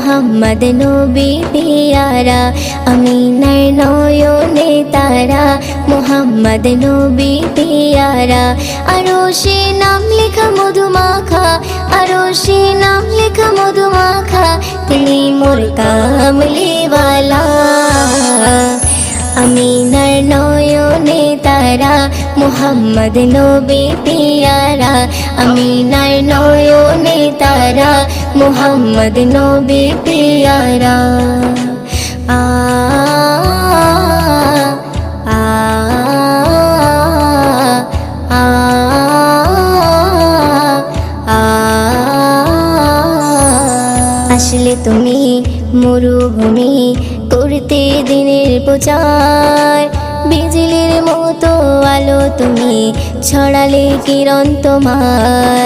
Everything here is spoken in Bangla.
মুহাম্মদ নবী পিয়ারা, আমিনার নয়নে তারা, মুহাম্মদ নবী পিয়ারা। আরশে নাম লেখা মধুমাখা, আরশে নাম লেখা মধুমাখা, তিনি মোর কামলিওয়ালা। আমিনার নয়নে তারা, মুহাম্মদ নবী পিয়ারা, আমিনার নয়নে তারা, মুহাম্মদ নবী পিয়ারা। আ আ আ আ আসলে তুমি মরুভূমি করতে দিনের প্রচার, বিজলির মতো আলো তুমি ছড়ালে কিরণ তোমার।